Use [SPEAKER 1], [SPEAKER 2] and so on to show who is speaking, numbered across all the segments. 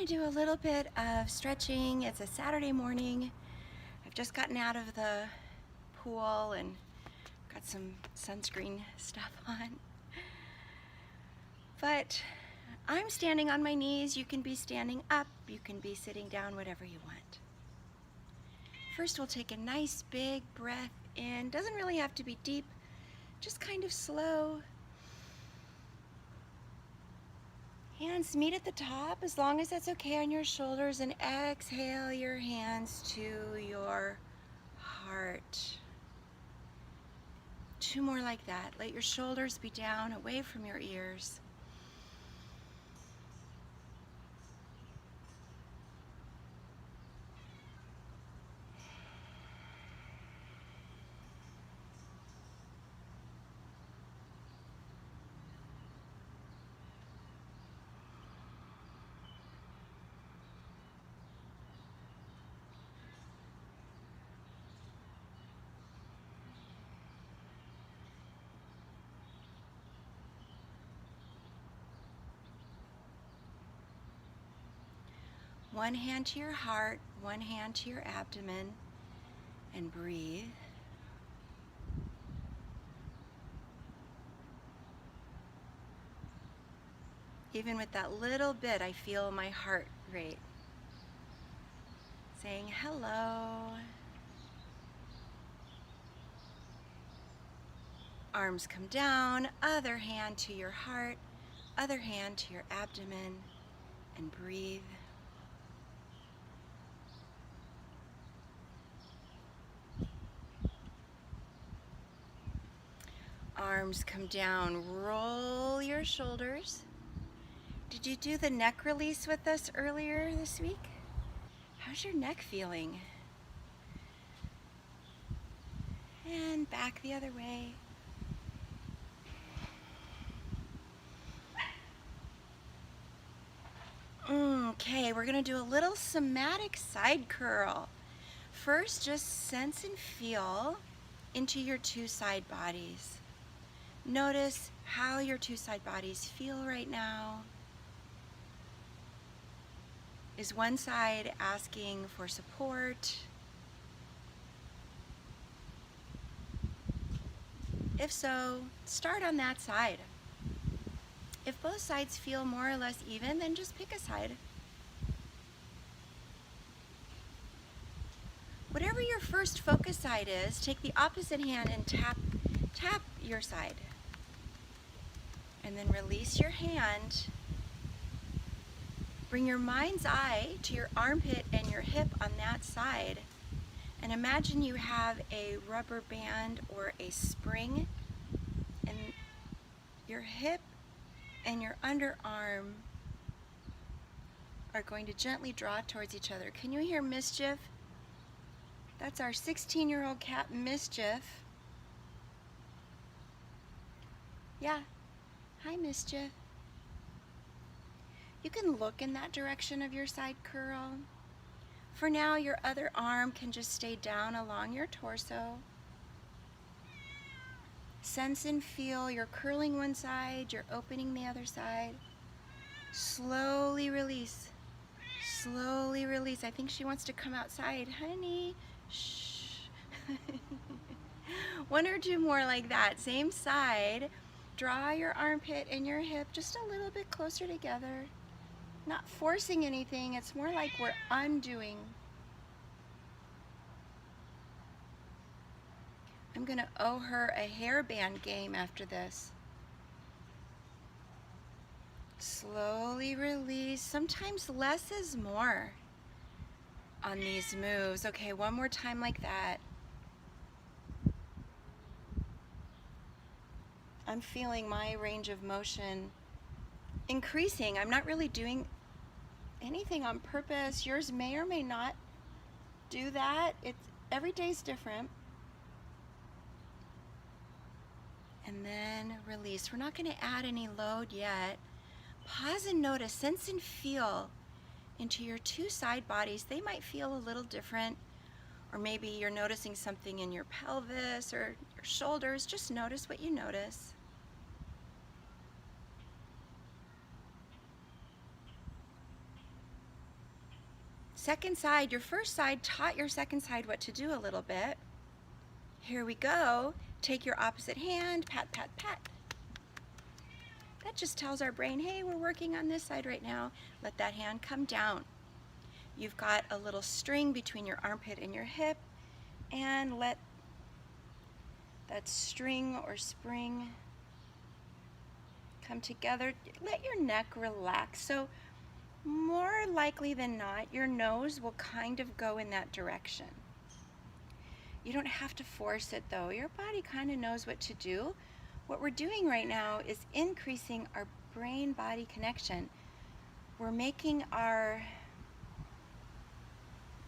[SPEAKER 1] to do a little bit of stretching. It's a Saturday morning. I've just gotten out of the pool and got some sunscreen stuff on. But I'm standing on my knees. You can be standing up. You can be sitting down, whatever you want. First, we'll take a nice big breath in. Doesn't really have to be deep, just kind of slow. Hands meet at the top, as long as that's okay on your shoulders, and exhale your hands to your heart. 2 more like that. Let your shoulders be down, away from your ears. One hand to your heart, one hand to your abdomen, and breathe. Even with that little bit, I feel my heart rate saying hello. Arms come down, other hand to your heart, other hand to your abdomen, and breathe. Arms come down, roll your shoulders. Did you do the neck release with us earlier this week? How's your neck feeling? And back the other way. Okay, we're gonna do a little somatic side curl. First, just sense and feel into your 2 side bodies. Notice how your 2 side bodies feel right now. Is one side asking for support? If so, start on that side. If both sides feel more or less even, then just pick a side. Whatever your first focus side is, take the opposite hand and tap your side. And then release your hand. Bring your mind's eye to your armpit and your hip on that side. And imagine you have a rubber band or a spring, and your hip and your underarm are going to gently draw towards each other. Can you hear Mischief? That's our 16-year-old cat, Mischief. Yeah. Hi, Mischief. You can look in that direction of your side curl. For now, your other arm can just stay down along your torso. Sense and feel you're curling one side, you're opening the other side. Slowly release. Slowly release. I think she wants to come outside. Honey, shh. 1 or 2 more like that. Same side. Draw your armpit and your hip just a little bit closer together. Not forcing anything. It's more like we're undoing. I'm going to owe her a hairband game after this. Slowly release. Sometimes less is more on these moves. Okay, 1 more time like that. I'm feeling my range of motion increasing. I'm not really doing anything on purpose. Yours may or may not do that. Every day's different. And then release. We're not going to add any load yet. Pause and notice, sense and feel into your 2 side bodies. They might feel a little different, or maybe you're noticing something in your pelvis or your shoulders. Just notice what you notice. Second side, your first side taught your second side what to do a little bit. Here we go. Take your opposite hand, pat, pat, pat. That just tells our brain, hey, we're working on this side right now. Let that hand come down. You've got a little string between your armpit and your hip, and let that string or spring come together. Let your neck relax. So more likely than not, your nose will kind of go in that direction. You don't have to force it though. Your body kind of knows what to do. What we're doing right now is increasing our brain-body connection. We're making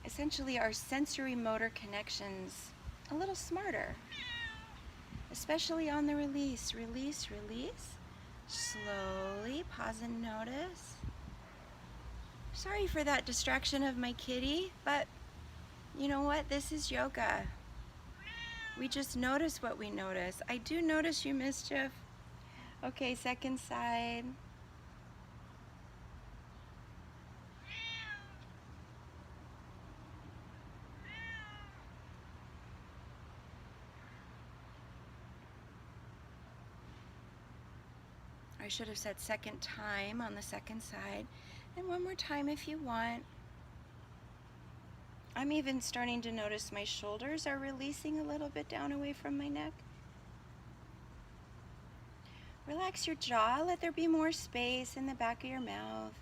[SPEAKER 1] essentially our sensory motor connections a little smarter, especially on the release. Release, release. Slowly pause and notice. Sorry for that distraction of my kitty, but you know what? This is yoga. We just notice what we notice. I do notice you, Mischief. Okay, second side. I should have said second time on the second side. And one more time if you want. I'm even starting to notice my shoulders are releasing a little bit down away from my neck. Relax your jaw. Let there be more space in the back of your mouth.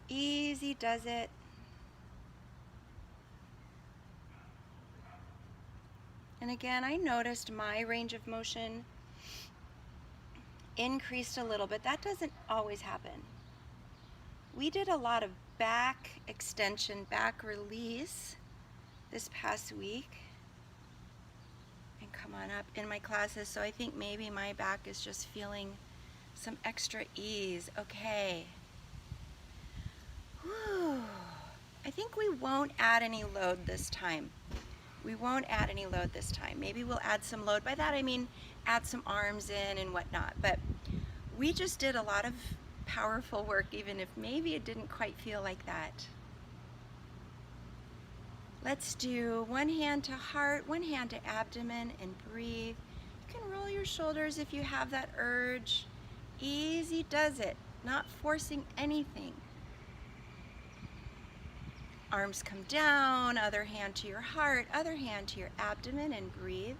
[SPEAKER 1] Easy does it. And again, I noticed my range of motion increased a little bit. That doesn't always happen. We did a lot of back extension, back release this past week. And come on up in my classes, so I think maybe my back is just feeling some extra ease. Okay. Whew. I think we won't add any load this time. We won't add any load this time. Maybe we'll add some load. By that I mean add some arms in and whatnot. But we just did a lot of powerful work, even if maybe it didn't quite feel like that. Let's do one hand to heart, one hand to abdomen, and breathe. You can roll your shoulders if you have that urge. Easy does it, not forcing anything. Arms come down, other hand to your heart, other hand to your abdomen, and breathe.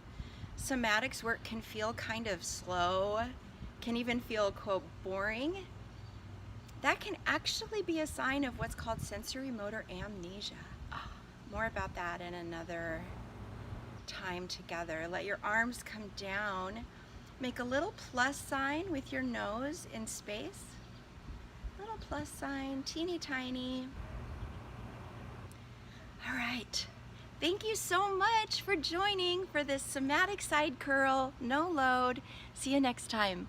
[SPEAKER 1] Somatics work can feel kind of slow, can even feel, quote, boring. That can actually be a sign of what's called sensory motor amnesia. More about that in another time together. Let your arms come down. Make a little plus sign with your nose in space. Little plus sign, teeny tiny. All right. Thank you so much for joining for this somatic side curl, no load. See you next time.